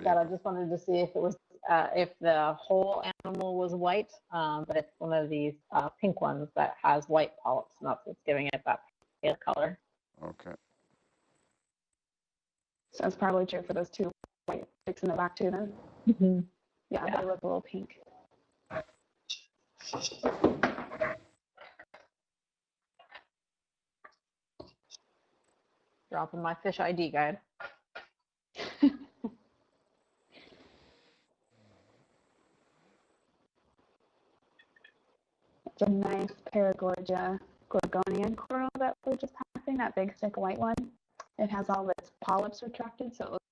that. I just wanted to see if it was if the whole animal was white, but it's one of these pink ones that has white polyps, and that's what's giving it that pale color. Okay. So that's probably true for those two white sticks in the back too then. Mm-hmm. Yeah, they look a little pink. Dropping my fish ID guide. It's a nice Paragorgia gorgonian coral that we're just passing, that big thick white one. It has all its polyps retracted, so it looks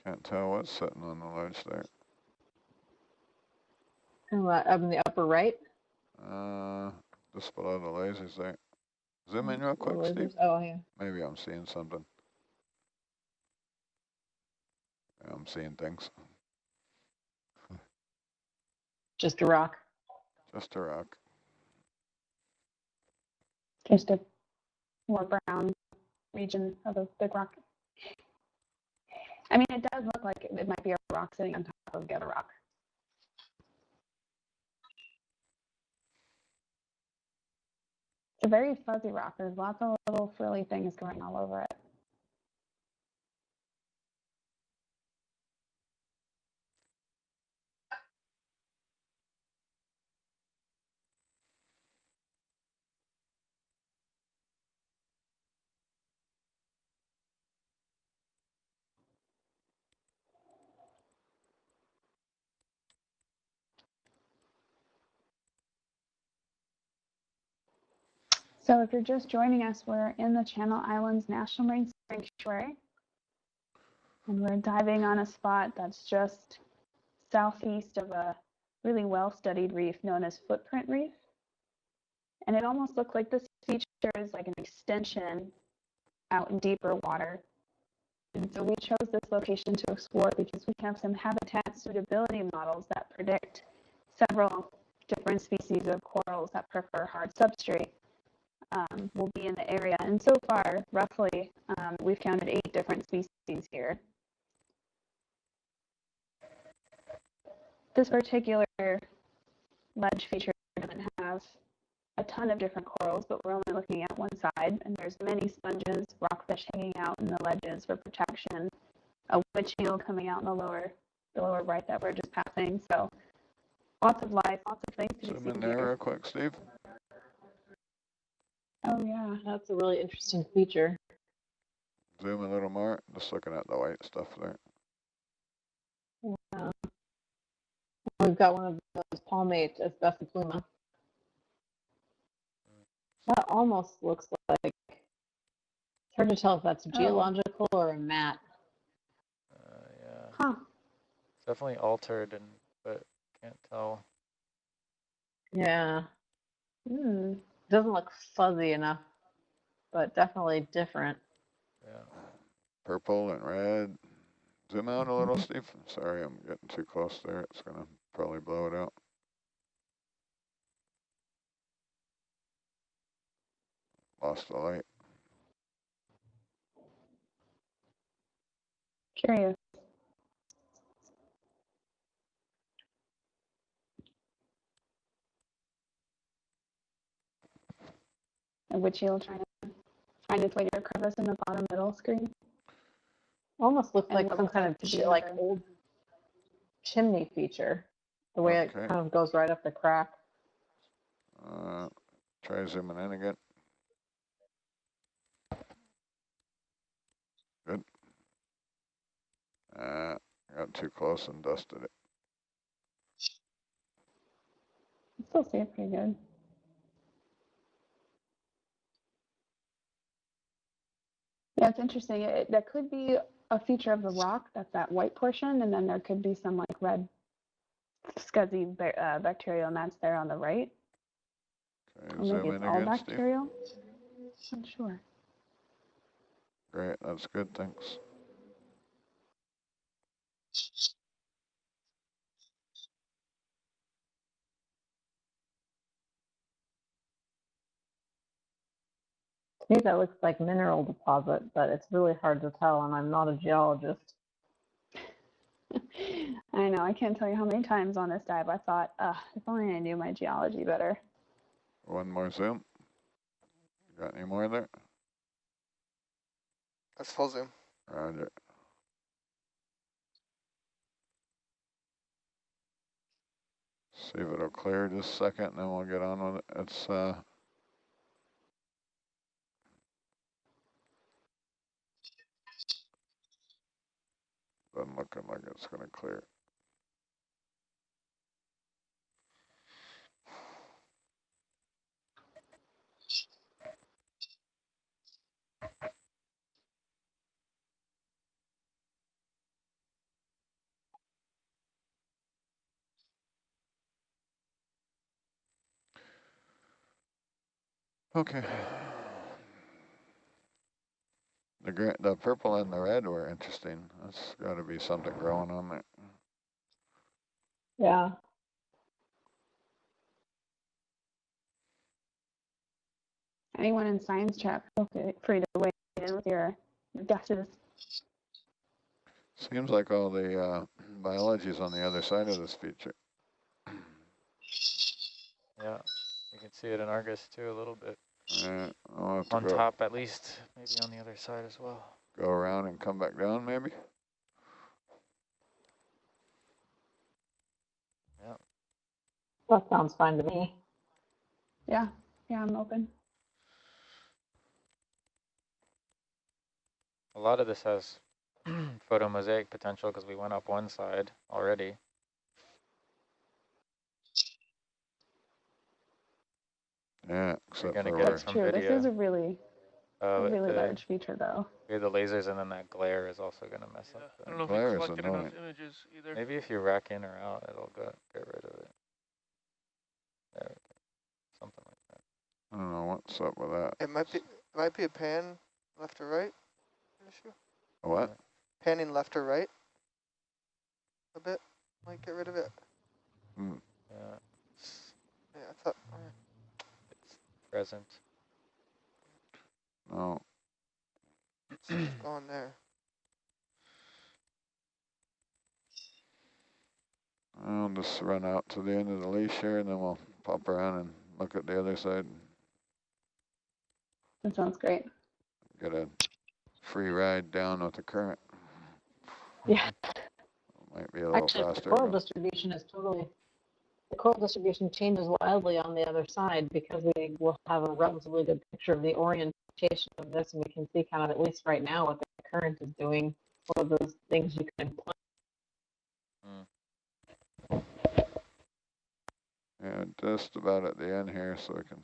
Can't tell what's sitting on the ledge there. Up in the upper right. Just below the lasers there. Zoom in real quick, Steve. Oh, yeah. Maybe I'm seeing something. Yeah, I'm seeing things. Just a rock. Just a rock. just a more brown region of a big rock. I mean, it does look like it might be a rock sitting on top of the other rock. It's a very fuzzy rock. There's lots of little frilly things going all over it. So if you're just joining us, we're in the Channel Islands National Marine Sanctuary, and we're diving on a spot that's just southeast of a really well-studied reef known as Footprint Reef. And it almost looks like this feature is like an extension out in deeper water. And so we chose this location to explore because we have some habitat suitability models that predict several different species of corals that prefer hard substrate will be in the area. And so far, roughly, we've counted 8 different species here. This particular ledge feature doesn't have a ton of different corals, but we're only looking at one side, and there's many sponges, rockfish hanging out in the ledges for protection, a witch eel coming out in the lower right that we're just passing. So lots of life, lots of things to Zoom see in there here. real quick, Steve. Oh yeah, That's a really interesting feature. Zoom a little more. Just looking at the white stuff there. Yeah. We've got one of those palmates as Pluma. That almost looks like, it's hard to tell if that's geological or a mat. Yeah. huh. It's definitely altered, but can't tell. Yeah. Doesn't look fuzzy enough, but definitely different. Yeah. Purple and red. Zoom out a little, Steve. Sorry, I'm getting too close there. It's gonna probably blow it out. Lost the light. Curious. A witch eel trying to find its way to a crevice in the bottom middle screen. Almost looks And like what some looks kind like to of be like another- old chimney feature. The way it Okay. kind of goes right up the crack. Try zooming in again. Good. Got too close and dusted it. I still see it pretty good. Yeah, it's interesting. That could be a feature of the rock, that's that white portion, and then there could be some like red scuzzy bacterial mats there on the right. Okay, Or zoom maybe in it's all again, Steve. bacterial. Not sure. Great, that's good, thanks. To me, that looks like mineral deposit, but it's really hard to tell, and I'm not a geologist. I know, I can't tell you how many times on this dive I thought, if only I knew my geology better. One more zoom. Got any more there? That's full zoom. Roger. See if it'll clear just a second, and then we'll get on with it. It's doesn't looking like it's gonna clear. Okay. The purple and the red were interesting. That's got to be something growing on there. Yeah. Anyone in science chat, feel free to weigh in with your guesses. Seems like all the biology's on the other side of this feature. Yeah, you can see it in Argus too a little bit. I'll have to On top at least, maybe on the other side as well. go around and come back down maybe. Yeah. That sounds fine to me. Yeah, I'm open. A lot of this has photomosaic potential because we went up one side already. Yeah, except gonna for get where That's some true. video. This is a really The large feature, though. lasers, and then that glare is also going to mess up. I don't know if glare we is collected annoying. enough images either. Maybe if you rack in or out, it'll get rid of it. There we go. Something like that. I don't know what's up with that. It might be a pan left or right issue. What? Panning left or right a bit might get rid of it. Hmm. Yeah, Yeah, I thought. it's present. No. It's gone there. I'll just run out to the end of the leash here, and then we'll pop around and look at the other side. That sounds great. Get a free ride down with the current. Yeah. Might be a little Actually, faster. the coral but distribution is totally, the coral distribution changes wildly on the other side because we will have a relatively good picture of the orientation of this, and we can see kind of, at least right now, what the current is doing. One of those things you can plan. yeah, just about at the end here, so we can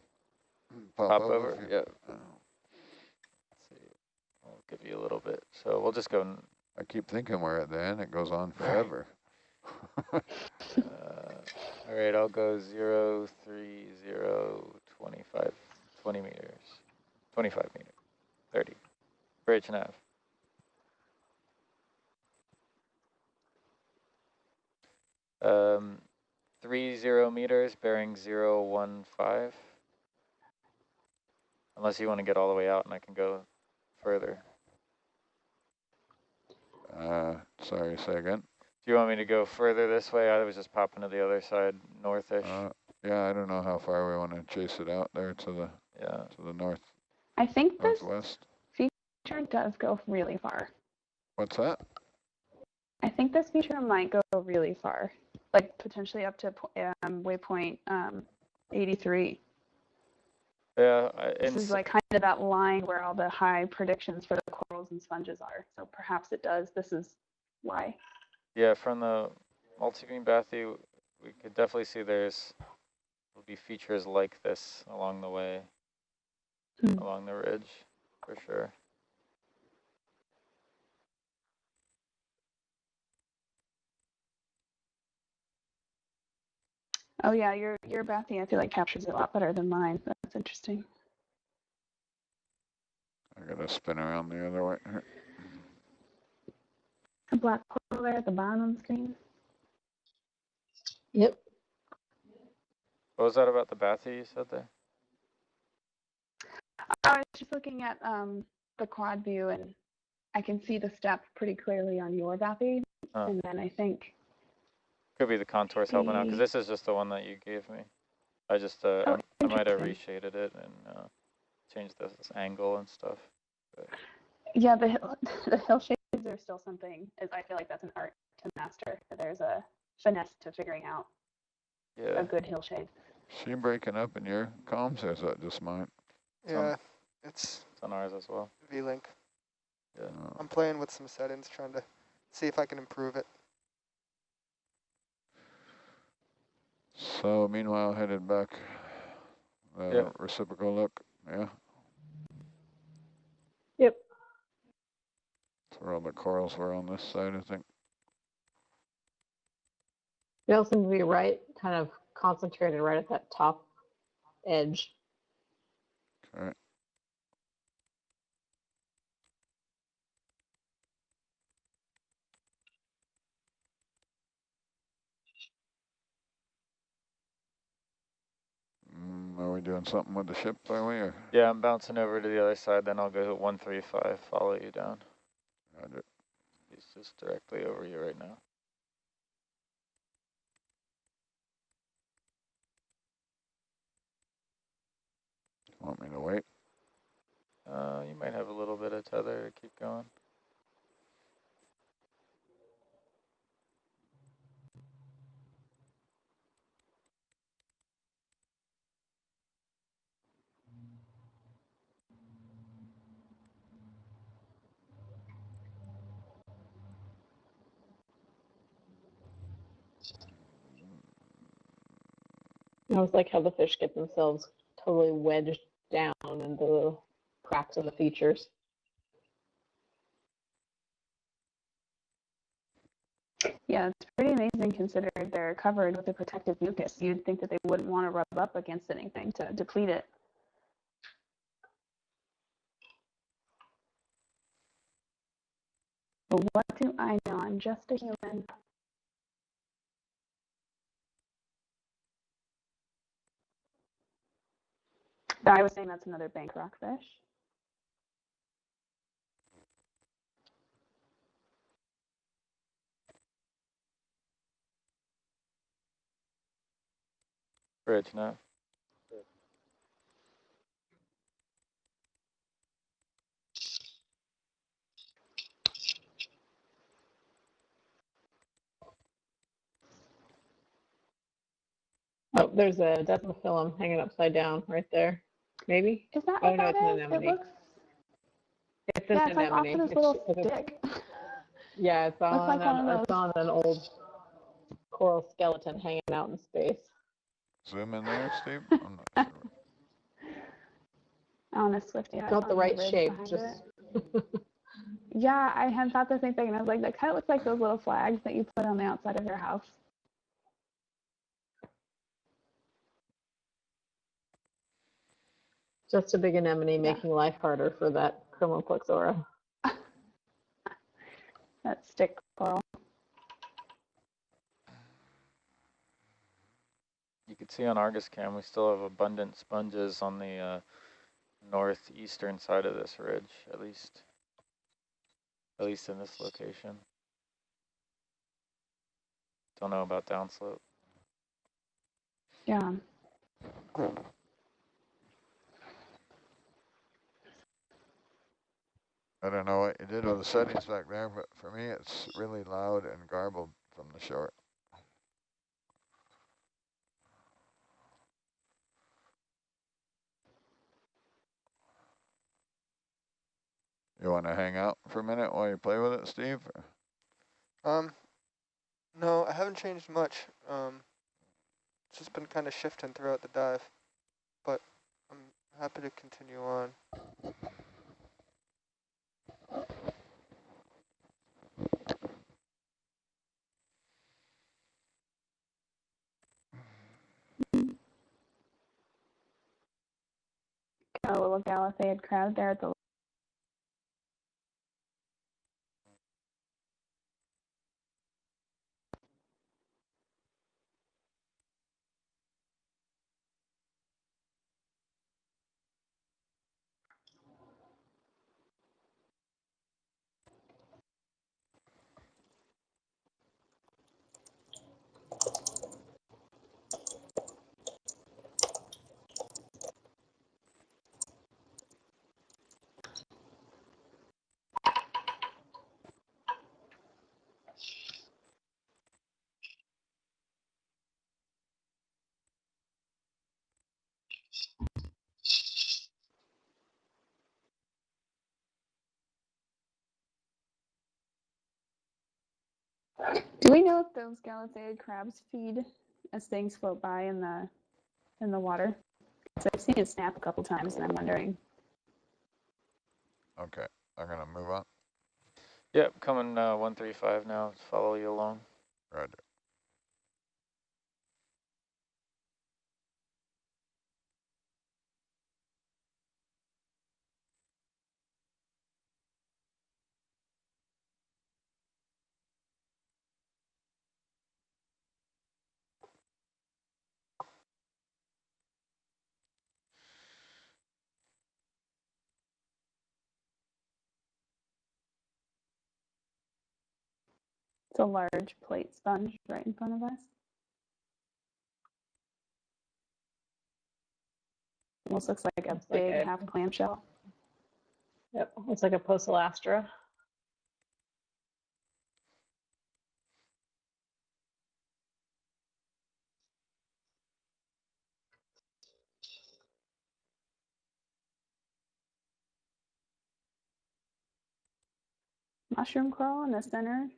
Pop over. if you- Yeah. Let's see. I'll give you a little bit. So we'll just go. I keep thinking we're at the end. It goes on forever. All right, I'll go 0, 3, 0, 25, 20 meters, 25 meters, 30 for H&F. 30 meters, bearing 015. Unless you want to get all the way out and I can go further. Sorry, say again. Do you want me to go further this way? I was just popping to the other side, northish. Yeah, I don't know how far we want to chase it out there to the to the north. I think this northwest. feature does go really far. What's that? I think this feature might go really far, like potentially up to waypoint 83. Yeah, This is like kind of that line where all the high predictions for the corals and sponges are. So perhaps it does. This is why. yeah, from the multi-beam bathy, we could definitely see will be features like this along the way, along the ridge, for sure. Oh yeah, your bathy I feel like captures it a lot better than mine. That's interesting. I gotta spin around the other way here. A black coral there at the bottom of the screen. Yep. What was that about the bathy you said there? I was just looking at the quad view, and I can see the step pretty clearly on your bathy. Oh. And then I think Could be the contours helping out, because the- this is just the one that you gave me. I just, Oh, I might have interesting. reshaded it and changed this angle and stuff. But Yeah, the hill shades are still something. I feel like that's an art to master. There's a finesse to figuring out yeah, a good hill shade. Is she breaking up in your comms, or is that just mine? Yeah, it's it's on ours as well. V-Link. Yeah. I'm playing with some settings, trying to see if I can improve it. So meanwhile, headed back, Yeah. reciprocal look, yeah. Yep. That's where all the corals were on this side, I think. They all seem to be right, kind of concentrated right at that top edge. Okay. Are we doing something with the ship, are we, or? Yeah, I'm bouncing over to the other side, then I'll go to 135, follow you down. Roger. He's just directly over you right now. Want me to wait? You might have a little bit of tether to keep going. I always like how the fish get themselves totally wedged down into the cracks of the features. Yeah, it's pretty amazing considering they're covered with a protective mucus. You'd think that they wouldn't want to rub up against anything to deplete it. But what do I know? I'm just a human. I was saying that's another bank rockfish. Bridge now. Oh, there's a desmophyllum hanging upside down right there. Maybe? Is that Oh, what no, that it's an is? anemone. It looks, It's an yeah, it's like off anemone. to this little it's- stick. yeah, it's Looks on, like one of it's those. on an old coral skeleton hanging out in space. Zoom in there, Steve? I'm not sure. On a Swifty. It's not the right shape, just Yeah, I had thought the same thing, and I was like, that kind of looks like those little flags that you put on the outside of your house. just a big anemone Yeah. making life harder for that Chromoplexora. That stick coral. You can see on Argus Cam, we still have abundant sponges on the northeastern side of this ridge, at least in this location. Don't know about downslope. Yeah. I don't know what you did with the settings back there, but for me, it's really loud and garbled from the shore. You want to hang out for a minute while you play with it, Steve? No, I haven't changed much. It's just been kind of shifting throughout the dive, but I'm happy to continue on. Got a little Galatheiid crowd there at the Do we know if those Galatheiid crabs feed as things float by in the water? So I've seen it snap a couple times, and I'm wondering. Okay, I'm gonna move on. Yep, coming 135 now. Follow you along. Roger. It's a large plate sponge right in front of us. Almost looks like a Looks like big a- half clamshell. Yep, looks like a Poecilastra. Mushroom coral in the center,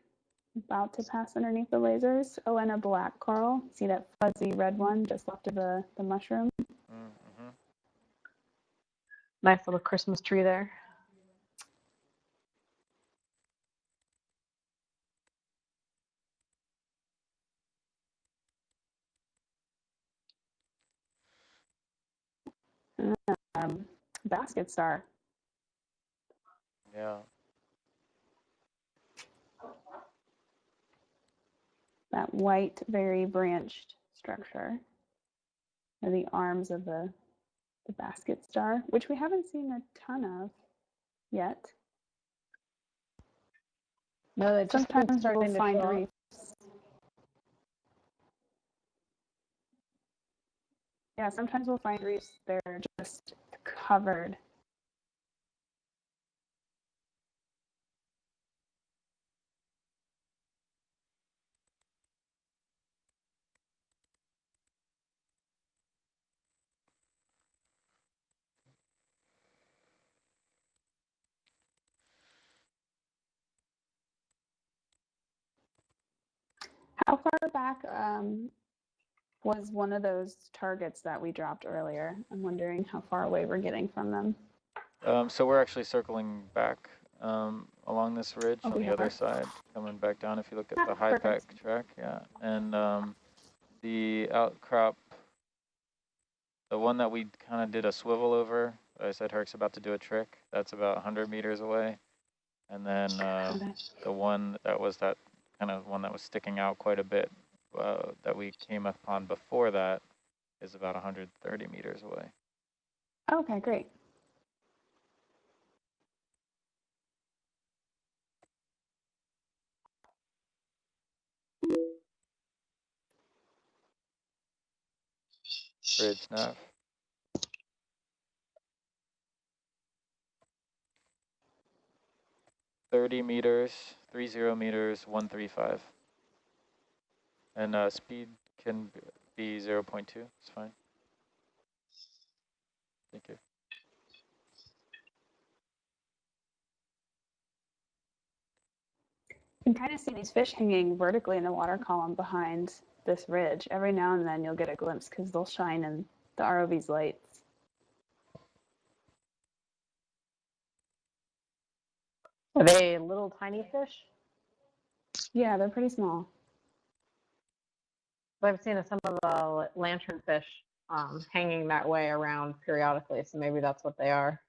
about to pass underneath the lasers. Oh, and a black coral. See that fuzzy red one just left of the mushroom? Mm-hmm. Nice little Christmas tree there. Basket star. Yeah. That white, very branched structure are the arms of the basket star, which we haven't seen a ton of yet. No, they just keep Sometimes starting we'll to find show up. reefs. Yeah, sometimes we'll find reefs. They're just covered. How far back was one of those targets that we dropped earlier? I'm wondering how far away we're getting from them. So we're actually circling back along this ridge Oh, on we the other are? side, coming back down if you look at the Ah, high pack perfect. track, yeah. And the outcrop, the one that we kind of did a swivel over, I said Herc's about to do a trick, that's about 100 meters away. And then the one that was that kind of one that was sticking out quite a bit that we came upon before that is about 130 meters away. Okay, great. Bridge nav. 30 meters, 30 meters, 135. And speed can be 0.2, it's fine. Thank you. You can kind of see these fish hanging vertically in the water column behind this ridge. Every now and then you'll get a glimpse because they'll shine in the ROV's lights. Are they little tiny fish? Yeah, they're pretty small. I've seen some of the lanternfish hanging that way around periodically, so maybe that's what they are.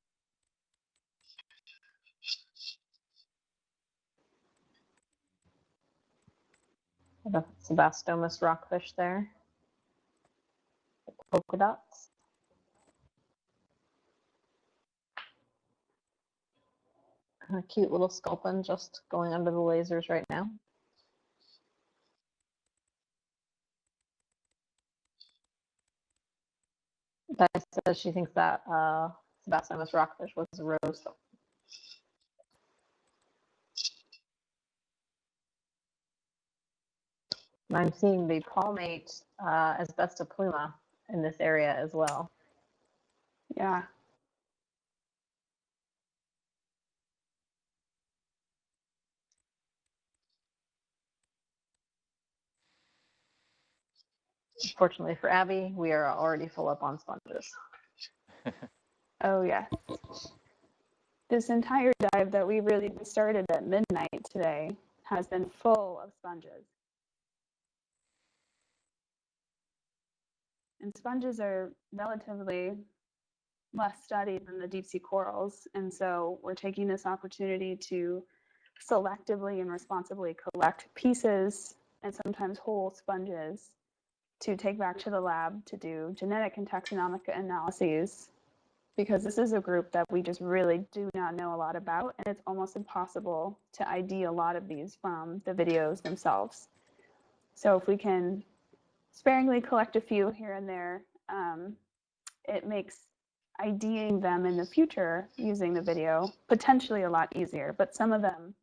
The Sebastomus rockfish there. The polka dots. A cute little sculpin just going under the lasers right now. Beth says she thinks that Sebastomus rockfish was a rose. And I'm seeing the palmate Asbestopluma in this area as well. Yeah. Fortunately for Abby, we are already full up on sponges. Oh, yes. This entire dive that we really started at midnight today has been full of sponges. And sponges are relatively less studied than the deep sea corals. And so we're taking this opportunity to selectively and responsibly collect pieces and sometimes whole sponges to take back to the lab to do genetic and taxonomic analyses, because this is a group that we just really do not know a lot about, and it's almost impossible to ID a lot of these from the videos themselves. So if we can sparingly collect a few here and there, it makes IDing them in the future using the video potentially a lot easier, but some of them,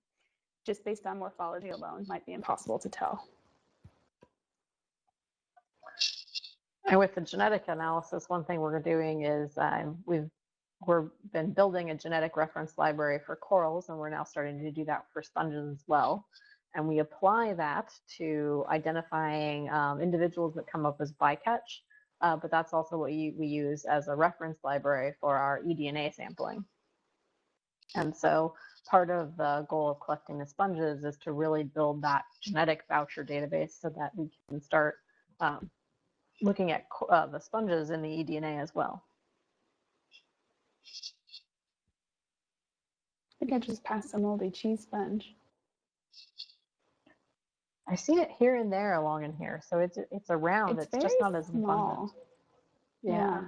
just based on morphology alone, might be impossible to tell. And with the genetic analysis, one thing we're doing is we've been building a genetic reference library for corals, and we're now starting to do that for sponges as well. And we apply that to identifying individuals that come up as bycatch, but that's also what we use as a reference library for our eDNA sampling. And so part of the goal of collecting the sponges is to really build that genetic voucher database so that we can start looking at the sponges in the eDNA as well. I think I just passed a moldy cheese sponge. I've seen it here and there along in here, so it's around. It's just not as small. abundant. Yeah.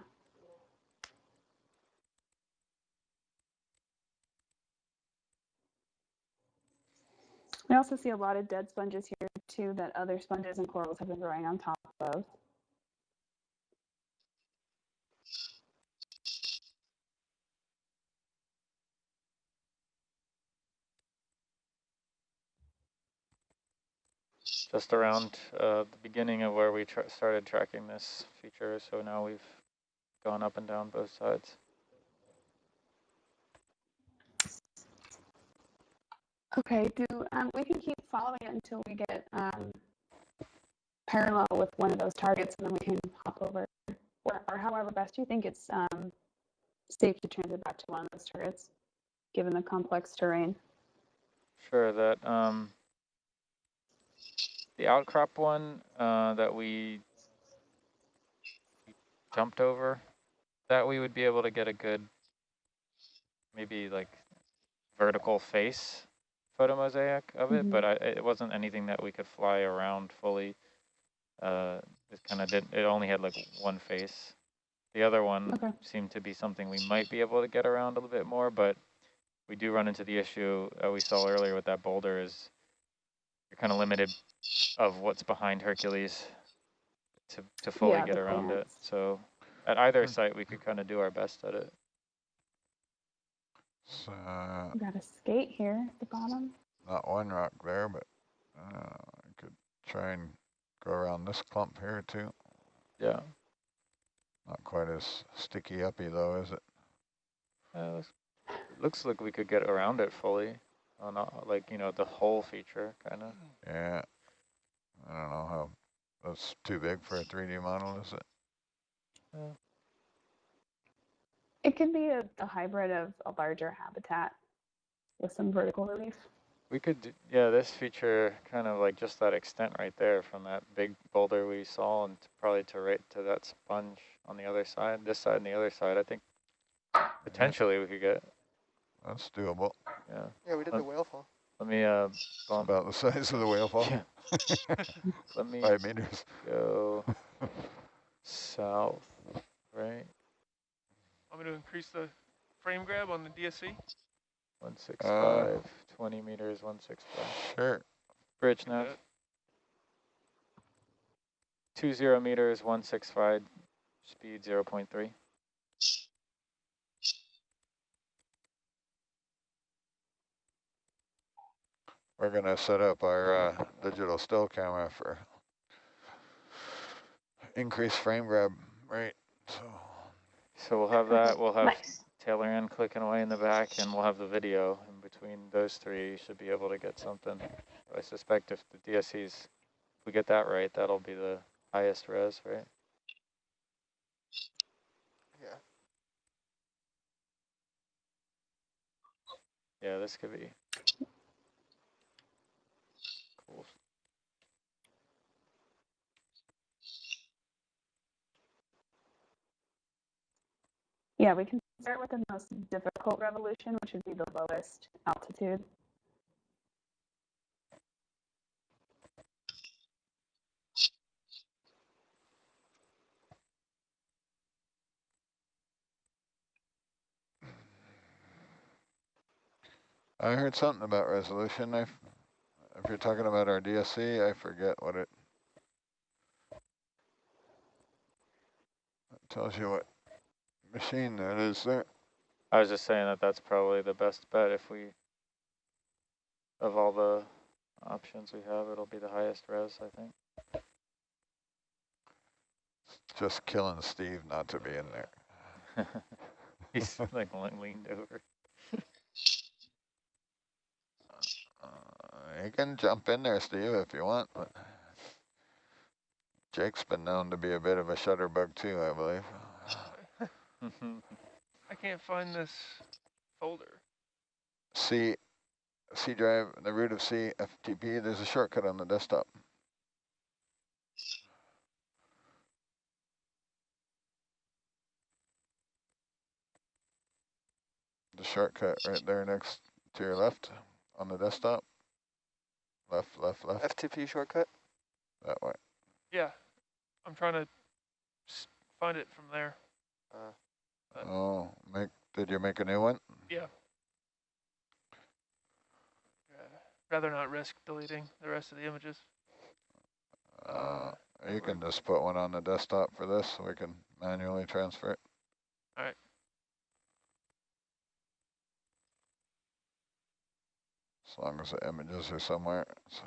We also see a lot of dead sponges here too that other sponges and corals have been growing on top of. Just around the beginning of where we started tracking this feature, so now we've gone up and down both sides. Okay, we can keep following it until we get parallel with one of those targets, and then we can hop over, or however best you think it's safe to transit back to one of those targets, given the complex terrain. Sure, that the outcrop one that we jumped over, that we would be able to get a good, maybe like vertical face photo mosaic of it, but it wasn't anything that we could fly around fully. It kind of it only had like one face. The other one seemed to be something we might be able to get around a little bit more, but we do run into the issue we saw earlier with that boulder is you're kind of limited of what's behind Hercules to fully get around it. So at either site, we could kind of do our best at it. So, We got a skate here at the bottom. not one rock there, but I could try and go around this clump here too. Yeah. Not quite as sticky uppy though, is it? Looks like we could get around it fully on like, you know, the whole feature kind of. Yeah. I don't know how that's too big for a 3D model, is it? Yeah. It could be a hybrid of a larger habitat with some vertical relief. We could, yeah, this feature kind of like just that extent right there from that big boulder we saw and probably to right to that sponge on the other side, this side and the other side. I think potentially we could get. That's doable. Yeah. Yeah, we did the whale fall. Let me bump. About the size of the whale fall. Yeah. Let me 5 meters. go south, right? I'm going to increase the frame grab on the DSC. 165, 20 meters, 165. Sure. Bridge nav. 20 meters, 165, speed 0.3. We're gonna set up our digital still camera for increased frame grab, right? So So we'll have that. We'll have Nice. Taylor Ann clicking away in the back, and we'll have the video. And between those three, you should be able to get something. I suspect if the DSCs, if we get that right, that'll be the highest res, right? Yeah. Yeah, this could be cool. Yeah, we can start with the most difficult revolution, which would be the lowest altitude. I heard something about resolution. If you're talking about our DSC, I forget what it tells you what machine that is there. I was just saying that that's probably the best bet if we, of all the options we have, it'll be the highest res, I think. Just killing Steve not to be in there. He's like leaned over. You can jump in there, Steve, if you want. But Jake's been known to be a bit of a shutterbug too, I believe. I can't find this folder. C drive, the root of C, FTP, there's a shortcut on the desktop. The shortcut right there next to your left on the desktop. Left. FTP shortcut? That way. Yeah, I'm trying to find it from there. Oh, did you make a new one? Yeah. Rather not risk deleting the rest of the images. You can just put one on the desktop for this so we can manually transfer it. All right. As long as the images are somewhere. So.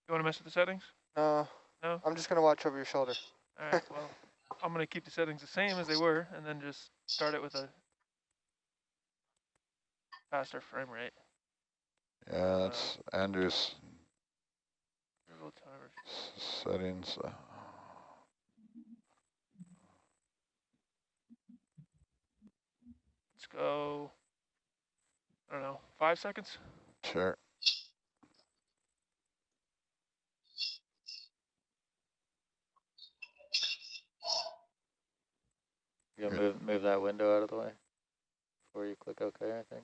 You want to mess with the settings? No. No? I'm just going to watch over your shoulder. All right, well, I'm going to keep the settings the same as they were and then just start it with a faster frame rate. Yeah, that's Andrew's Variable timer. settings. Let's go, I don't know, 5 seconds? Sure. You gonna move that window out of the way before you click OK, I think.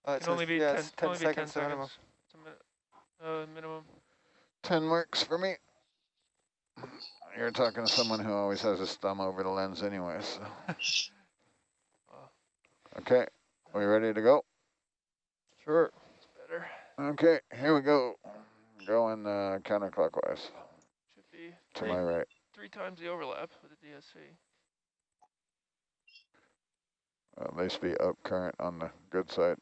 It Can only says, be yeah, 10, it's can 10 only be 10 seconds minimum. seconds. It's a minimum. 10 works for me. You're talking to someone who always has his thumb over the lens anyway, so. Okay, we ready to go? Sure. It's better. Okay, here we go. Going counterclockwise Should be to my right. 3 times the overlap with the DSC. At least be up current on the good side.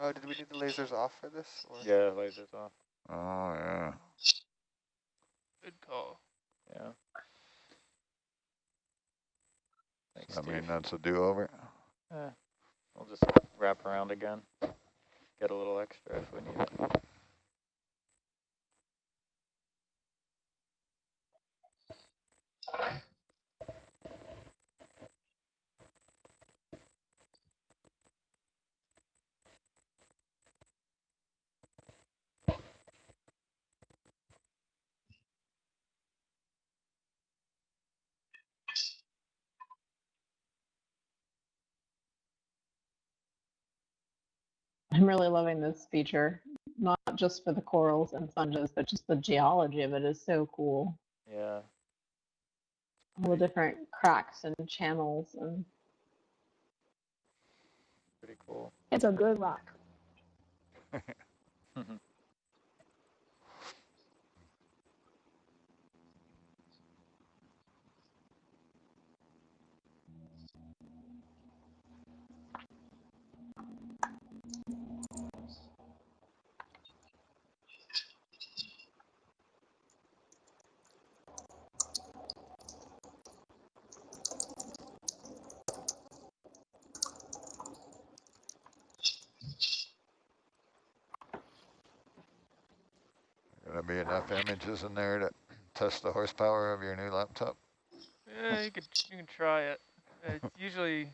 Oh, did we need the lasers off for this? Or? Yeah, lasers off. Oh, yeah. Good call. Yeah. Thanks, I Steve. mean, that's a do-over. We'll just wrap around again. Get a little extra if we need it. I'm really loving this feature, not just for the corals and sponges, but just the geology of it is so cool. Yeah. All the different cracks and channels and Pretty cool. It's a good rock. Gonna be enough images in there to test the horsepower of your new laptop? Yeah, you can try it. Usually,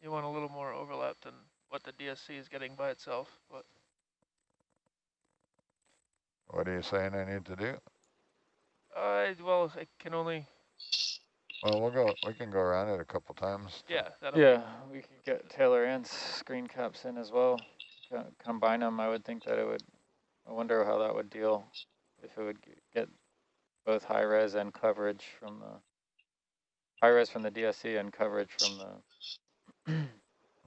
you want a little more overlap than what the DSC is getting by itself. But What are you saying I need to do? well, I can only. Well, we can go around it a couple times. Yeah, that'll. Yeah, we could get Taylor and screen caps in as well. Combine them, I would think that it would, I wonder how that would deal. If it would get both high res and coverage from the, high res from the DSC and coverage from the,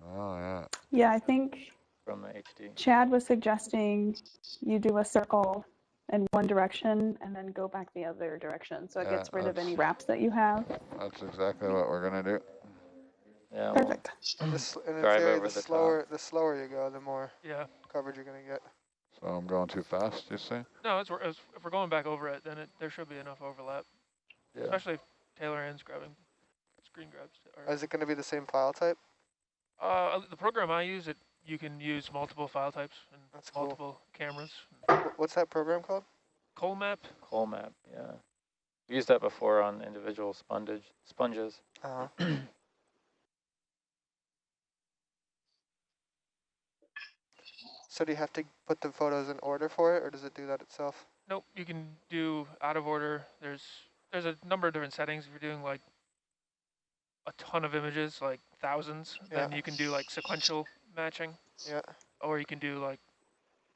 Oh, yeah. Yeah, I think from the HD. Chad was suggesting you do a circle in one direction and then go back the other direction. So it Yeah, gets rid of that's- any wraps that you have. That's exactly what we're gonna do. Yeah, we'll Perfect. And this, and in drive theory, over the the slower you go, the more Yeah. coverage you're gonna get. So I'm going too fast, you see? No, if we're going back over it, then there should be enough overlap, yeah. especially if Taylor ends grabbing screen grabs. Is it gonna be the same file type? The program I use, you can use multiple file types and That's cool. multiple cameras. What's that program called? Colmap. Colmap, yeah. We used that before on individual sponges. Uh-huh. So do you have to put the photos in order for it, or does it do that itself? Nope, you can do out of order. There's a number of different settings. If you're doing like a ton of images, like thousands, then you can do like sequential matching. Yeah. Or you can do like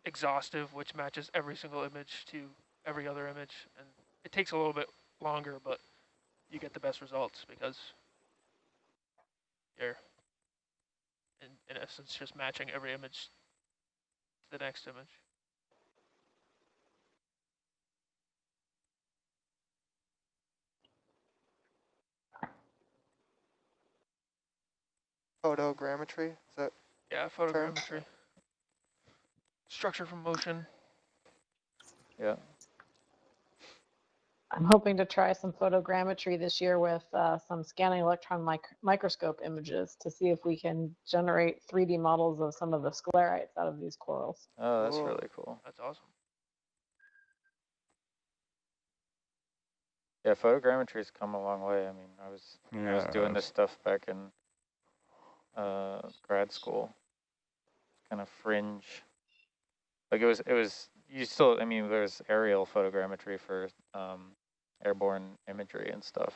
exhaustive, which matches every single image to every other image. And it takes a little bit longer, but you get the best results because you're, in essence, just matching every image to the next image. Photogrammetry? Is that Yeah, photogrammetry. Structure from motion. Yeah. I'm hoping to try some photogrammetry this year with some scanning electron microscope images to see if we can generate 3D models of some of the sclerites out of these corals. Oh, that's Cool. really cool. That's awesome. Yeah, photogrammetry's come a long way. I mean, I was doing this stuff back in grad school. Kind of fringe. Like it was you still, I mean, there's aerial photogrammetry for airborne imagery and stuff.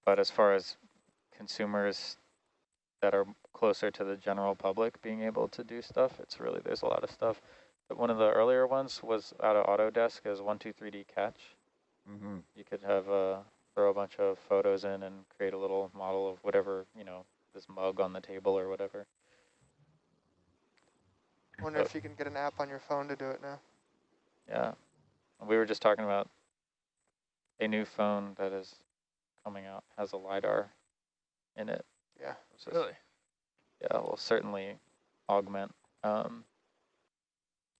But as far as consumers that are closer to the general public being able to do stuff, there's a lot of stuff. But one of the earlier ones was out of Autodesk as 123D Catch. Mm-hmm. You could have throw a bunch of photos in and create a little model of whatever, this mug on the table or whatever. I wonder if you can get an app on your phone to do it now. Yeah. We were just talking about a new phone that is coming out, has a LiDAR in it. Yeah. Just, Really? yeah, we'll certainly augment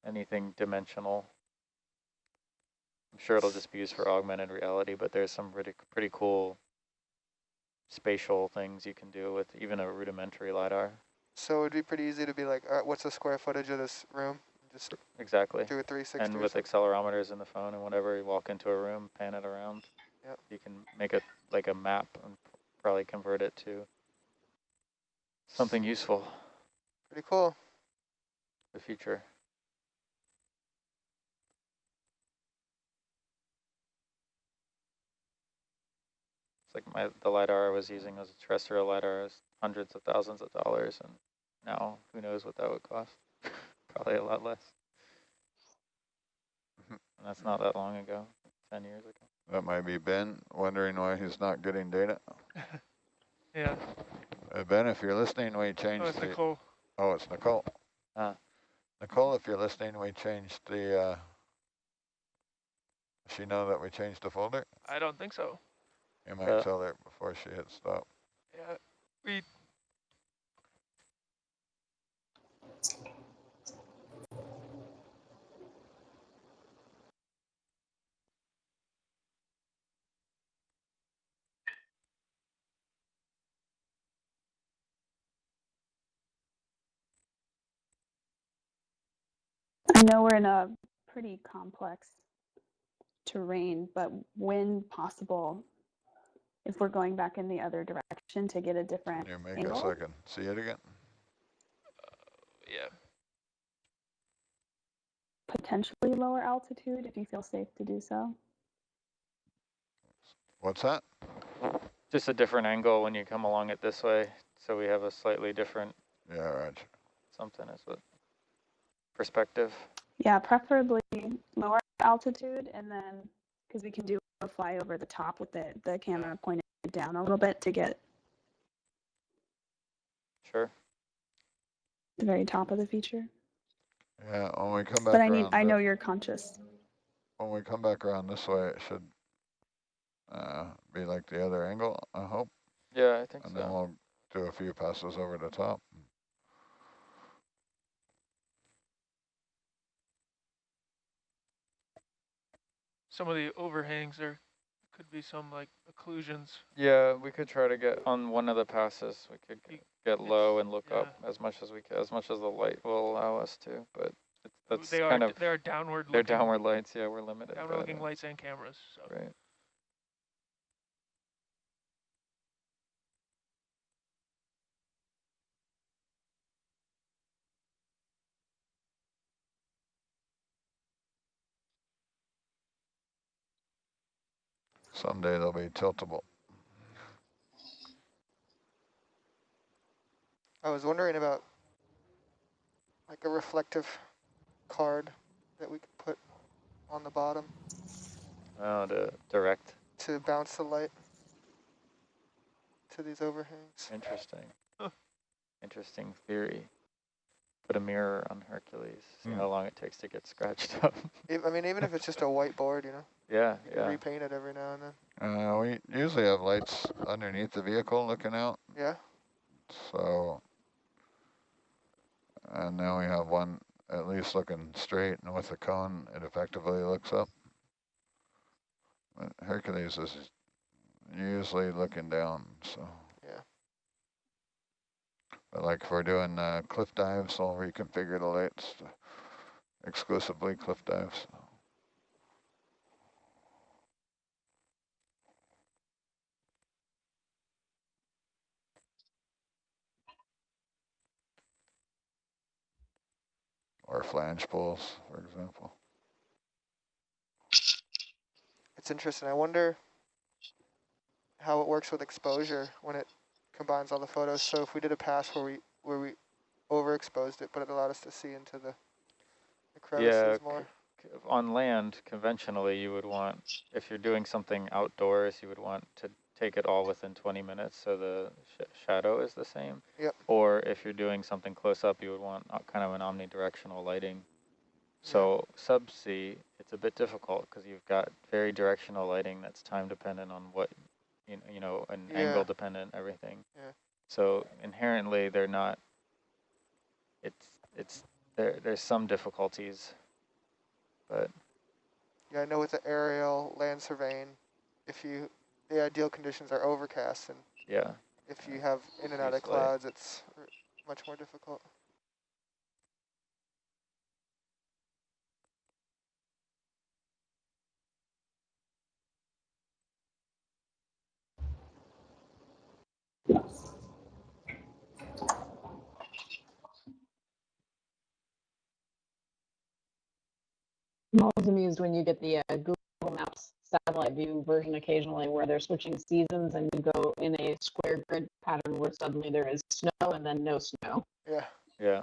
anything dimensional. I'm sure it'll just be used for augmented reality, but there's some pretty cool spatial things you can do with even a rudimentary LiDAR. So it'd be pretty easy to be like, all right, what's the square footage of this room? Just Exactly. do a 360 And or with something. accelerometers in the phone and whatever, you walk into a room, pan it around. Yep. You can make it like a map and probably convert it to something useful Pretty cool. for the future. It's like the LiDAR I was using was a terrestrial LiDAR, is hundreds of thousands of dollars, and now who knows what that would cost? Probably a lot less. And that's not that long ago, 10 years ago. That might be Ben wondering why he's not getting data. Yeah. Ben, if you're listening, we Oh, changed it's the. Nicole. Oh, it's Nicole. Ah. Nicole, if you're listening, we changed the. Does she know that we changed the folder? I don't think so. You might tell her before she hits stop. Yeah. We. I know we're in a pretty complex terrain, but when possible, if we're going back in the other direction to get a different Can you make angle, a second? See it again? Yeah. potentially lower altitude if you feel safe to do so. What's that? Just a different angle when you come along it this way, so we have a slightly different. Yeah, right. Something is what perspective. Yeah, preferably lower altitude, and then because we can do a fly over the top with the camera pointed down a little bit to get Sure. the very top of the feature. Yeah, when we come back But around. I know you're conscious. When we come back around this way, it should be like the other angle, I hope. Yeah, I think and so. And then we'll do a few passes over the top. Some of the overhangs, there could be some like occlusions. Yeah, we could try to get on one of the passes. We could get low and look up as much as we can, as much as the light will allow us to. But that's they kind of they're downward. They're downward lights. Yeah, we're limited. Downward looking lights and cameras. So. Right. Someday they'll be tiltable. I was wondering about like a reflective card that we could put on the bottom. Oh, to direct. To bounce the light to these overhangs. Interesting. Interesting theory. Put a mirror on Hercules. See how long it takes to get scratched up. I mean, even if it's just a whiteboard, you know. Yeah, you can repaint it every now and then. We usually have lights underneath the vehicle looking out. Yeah. So, and now we have one at least looking straight, and with the cone, it effectively looks up. But Hercules is usually looking down, so. Yeah. But like if we're doing cliff dives, I'll reconfigure the lights to exclusively cliff dives. Or flange pulls, for example. It's interesting. I wonder how it works with exposure when it combines all the photos. So if we did a pass where we overexposed it, but it allowed us to see into the crevices more. On land, conventionally, you would want, if you're doing something outdoors, you would want to take it all within 20 minutes so the shadow is the same. Yep. Or if you're doing something close up, you would want kind of an omnidirectional lighting. So subsea, it's a bit difficult because you've got very directional lighting that's time dependent on what, you know, and angle dependent, everything. Yeah. So inherently, they're not there's some difficulties, but Yeah, I know with the aerial land surveying, the ideal conditions are overcast, and yeah, if you have in and out of diffuse light. clouds, it's much more difficult. I'm always amused when you get the Google Maps satellite view version occasionally where they're switching seasons and you go in a square grid pattern where suddenly there is snow and then no snow. Yeah. Yeah.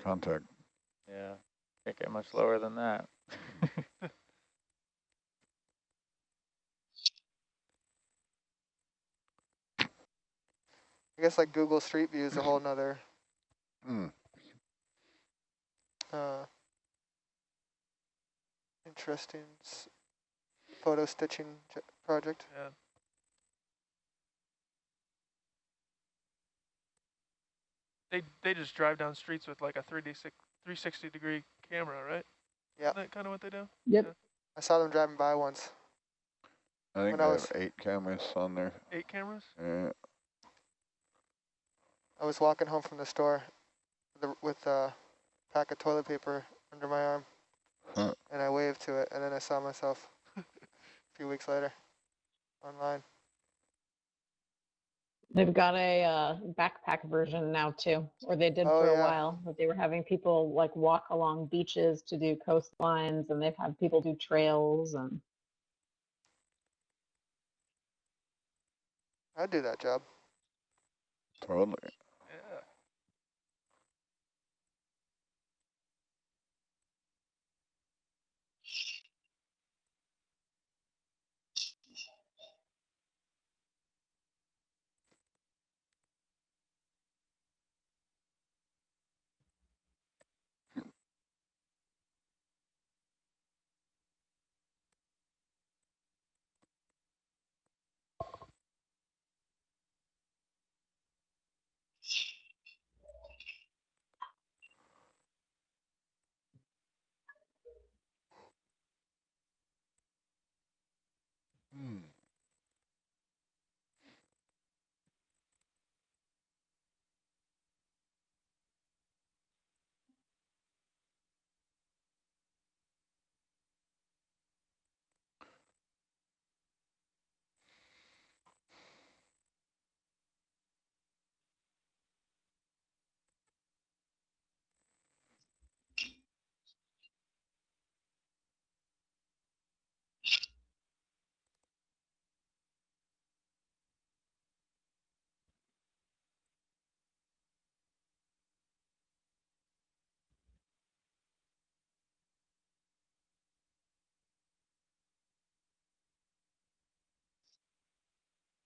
Contact. Yeah. Can't get much lower than that. I guess like Google Street View is a whole nother interesting photo stitching project. Yeah. They just drive down streets with like a 360 degree camera, right? Yeah. Isn't that kind of what they do? Yep. Yeah. I saw them driving by once. I think When they I have was 8 cameras on there. 8 cameras? Yeah. I was walking home from the store with a pack of toilet paper under my arm, and I waved to it, and then I saw myself a few weeks later online. They've got a backpack version now too, or they did Oh, for a yeah. while, but they were having people like walk along beaches to do coastlines, and they've had people do trails and I'd do that job. Totally. Yeah.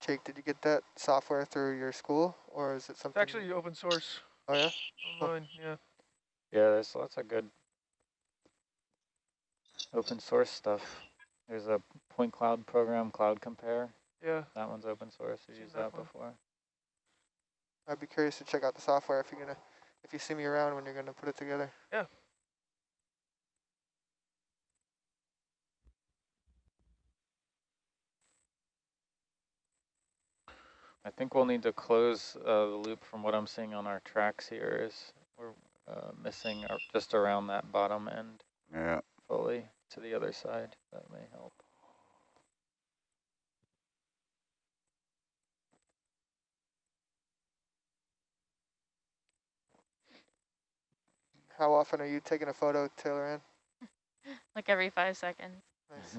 Jake, did you get that software through your school, or is it It's something? actually open source Oh, yeah? online, yeah. Yeah, there's lots of good open source stuff. There's a point cloud program, Cloud Compare. Yeah. That one's open source. I've Seen used that that one. before. I'd be curious to check out the software if you see me around when you're gonna put it together. Yeah. I think we'll need to close the loop from what I'm seeing on our tracks here is we're missing just around that bottom end fully to the other side. That may help. How often are you taking a photo, Taylor Ann? Like every 5 seconds. Nice.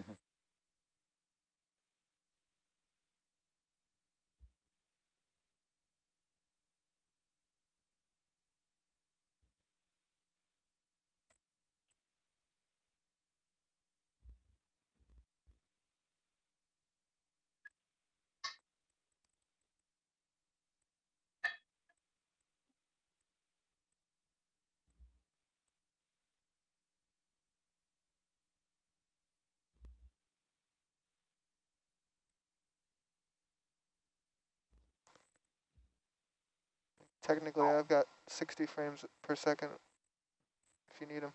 Technically, I've got 60 frames per second if you need them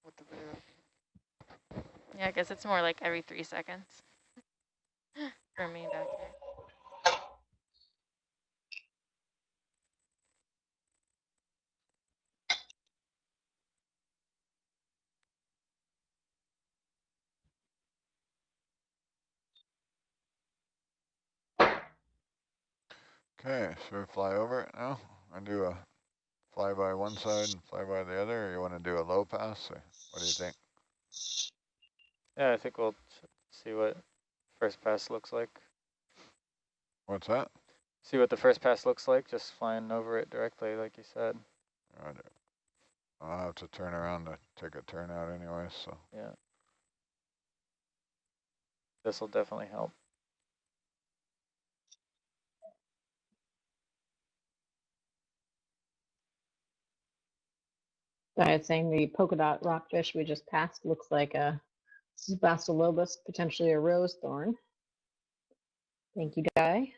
with the video. Yeah, I guess it's more like every 3 seconds for me back here. Okay, should we fly over it now? And do a fly by one side and fly by the other, or you want to do a low pass? Or what do you think? Yeah, I think we'll see what first pass looks like. What's that? See what the first pass looks like, just flying over it directly, like you said. I'll have to turn around to take a turn out anyway, so. Yeah. This will definitely help. I was saying the polka dot rockfish we just passed looks like a Bastolobus, potentially a rose thorn. Thank you, Guy.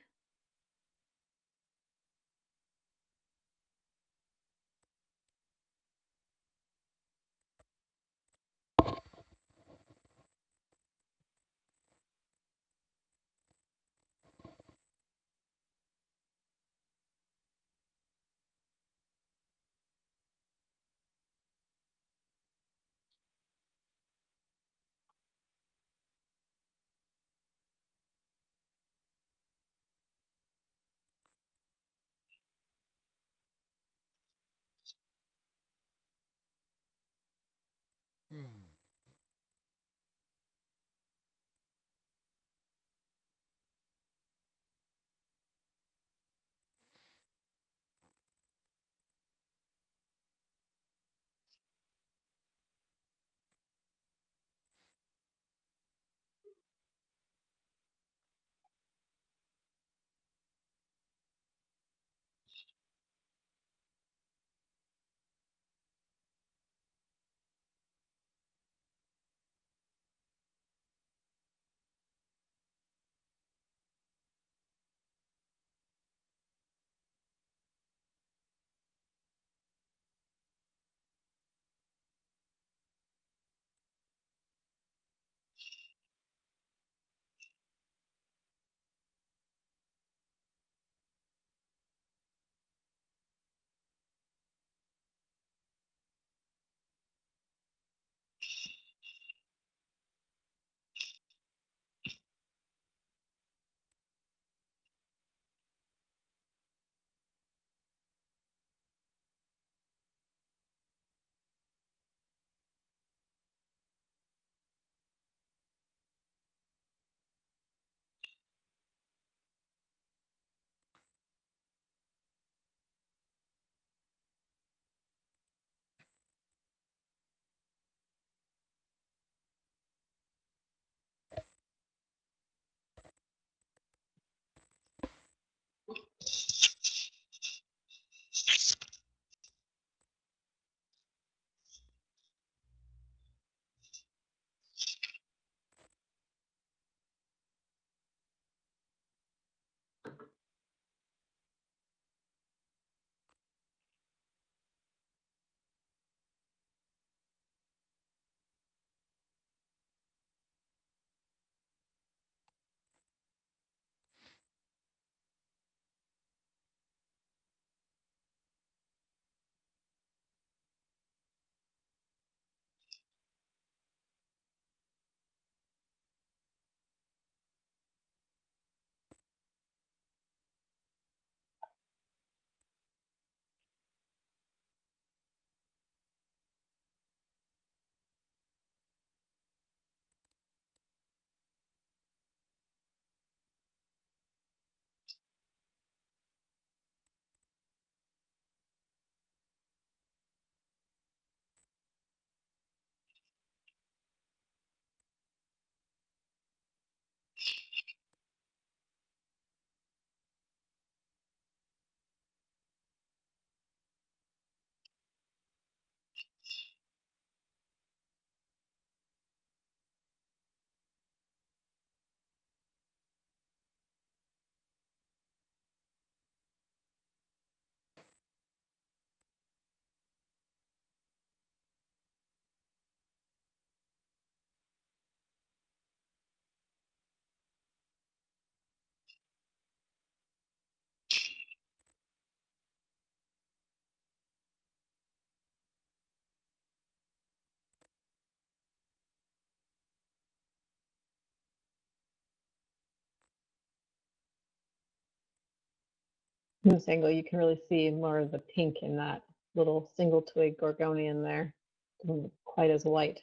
In this angle, you can really see more of the pink in that little single twig gorgonian there. Doesn't look quite as white.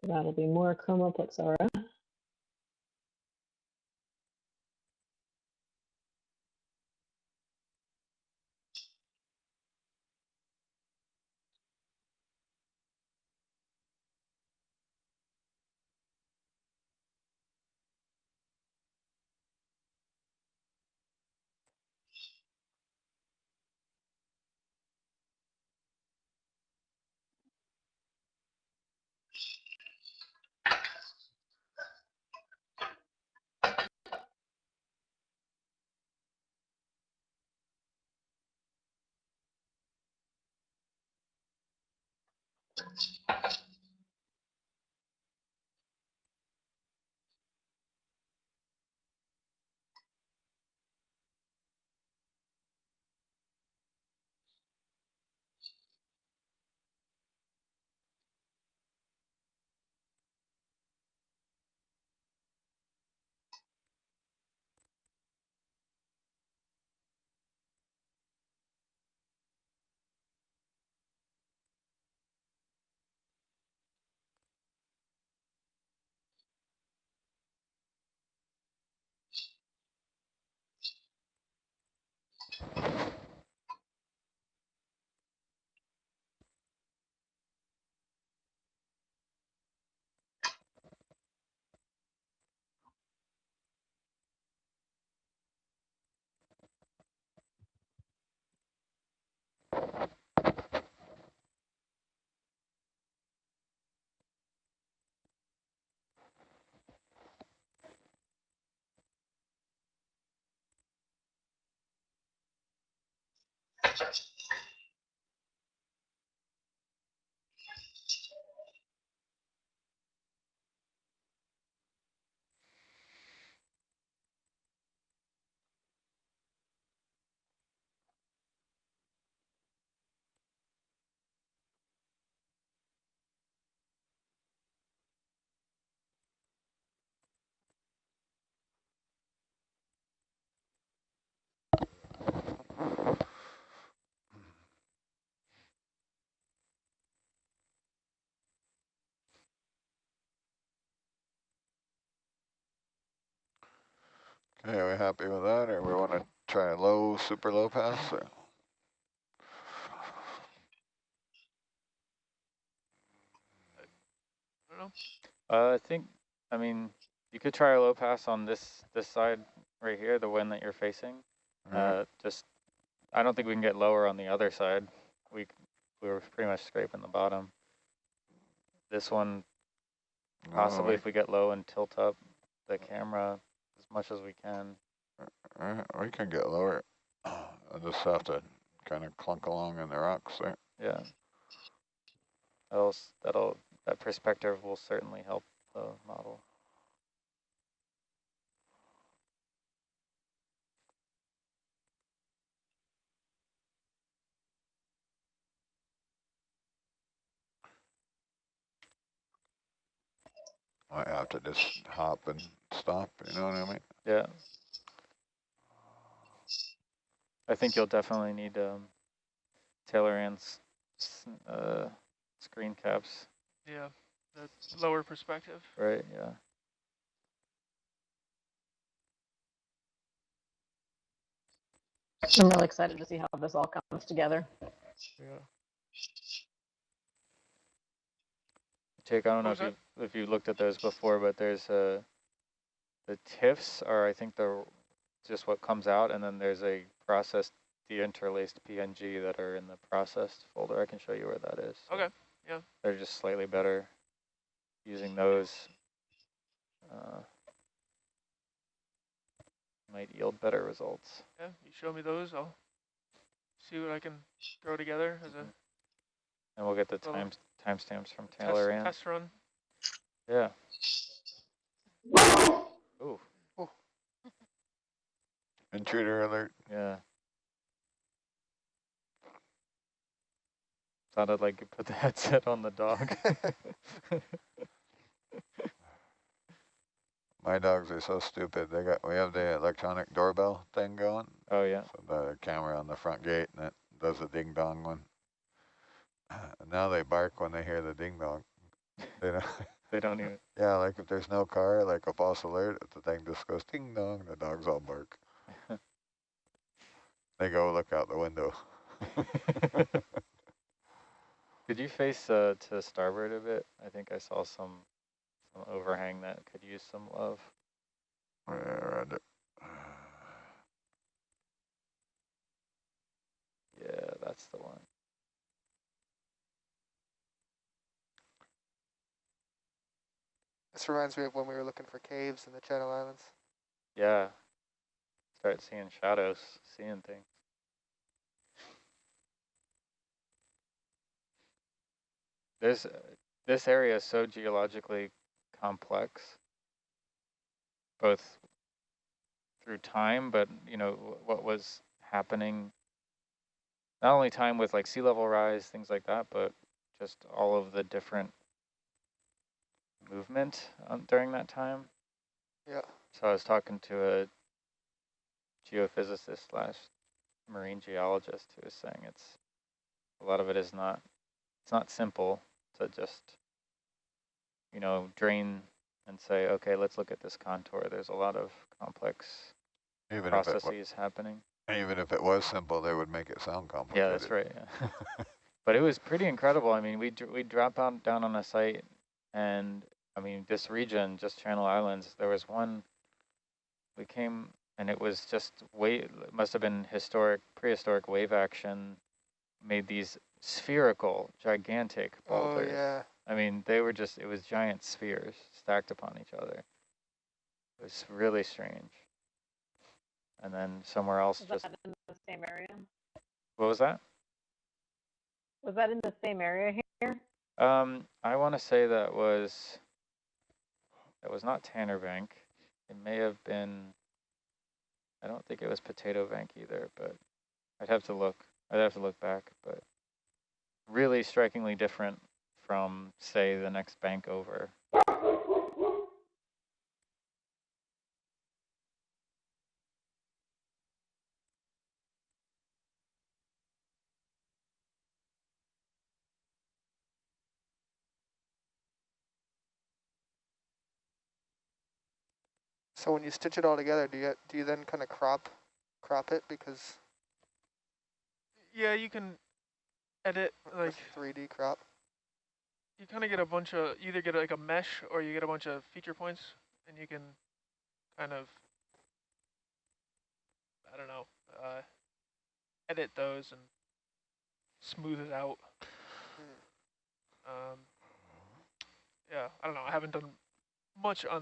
That'll be more chromoplexaura. Okay, are we happy with that, or we want to try a low, super low pass? Or? I don't know. I think, I mean, you could try a low pass on this side right here, the one that you're facing. Right. Just, I don't think we can get lower on the other side. We were pretty much scraping the bottom. This one, possibly if we get low and tilt up the camera as much as we can. We can get lower. I just have to kind of clunk along in the rocks there. Yeah. That perspective will certainly help the model. I have to just hop and stop, you know what I mean? Yeah. I think you'll definitely need Taylor Ann's screen caps. Yeah, the lower perspective. Right, yeah. I'm really excited to see how this all comes together. Yeah. Jake, I don't know if you looked at those before, but there's the TIFFs are, I think, they're just what comes out, and then there's a processed deinterlaced PNG that are in the processed folder. I can show you where that is. Okay, yeah. They're just slightly better. Using those might yield better results. Yeah, you show me those, I'll see what I can throw together as a. And we'll get the timestamps from Taylor Ann. Test run. Yeah. Ooh. Intruder alert. Yeah. Sounded like you put the headset on the dog. My dogs are so stupid. We have the electronic doorbell thing going. Oh yeah. So the camera on the front gate, and it does a ding dong one. And now they bark when they hear the ding dong. They don't. They don't even. Yeah, like if there's no car, like a false alert, the thing just goes ding dong. The dogs all bark. They go look out the window. Could you face to starboard a bit? I think I saw some overhang that could use some love. Yeah, that's the one. This reminds me of when we were looking for caves in the Channel Islands. Yeah. Start seeing shadows, seeing things. This area is so geologically complex, both through time, but you know what was happening. Not only time with like sea level rise, things like that, but just all of the different movement during that time. Yeah. So I was talking to a geophysicist / marine geologist who was saying a lot of it is not, it's not simple to just, you know, drain and say, okay, let's look at this contour. There's a lot of complex processes happening. Even if it was simple, they would make it sound complicated. Yeah, that's right. Yeah. But it was pretty incredible. I mean, we drop down on a site, and I mean, this region, just Channel Islands, there was one, we came, and it was just it must have been prehistoric wave action, made these spherical, gigantic boulders. Oh, yeah. I mean, they were just, it was giant spheres stacked upon each other. It was really strange. And then somewhere else was that in the same area? What was that? Was that in the same area here? I want to say that was not Tanner Bank. It may have been, I don't think it was Potato Bank either, but I'd have to look back, but really strikingly different from, say, the next bank over. So when you stitch it all together, do you then kind of crop it, because Yeah, you can edit, like 3D crop? you kind of get a bunch of, either get like a mesh or you get a bunch of feature points, and you can kind of, I don't know, edit those and smooth it out. Yeah, I don't know. I haven't done much on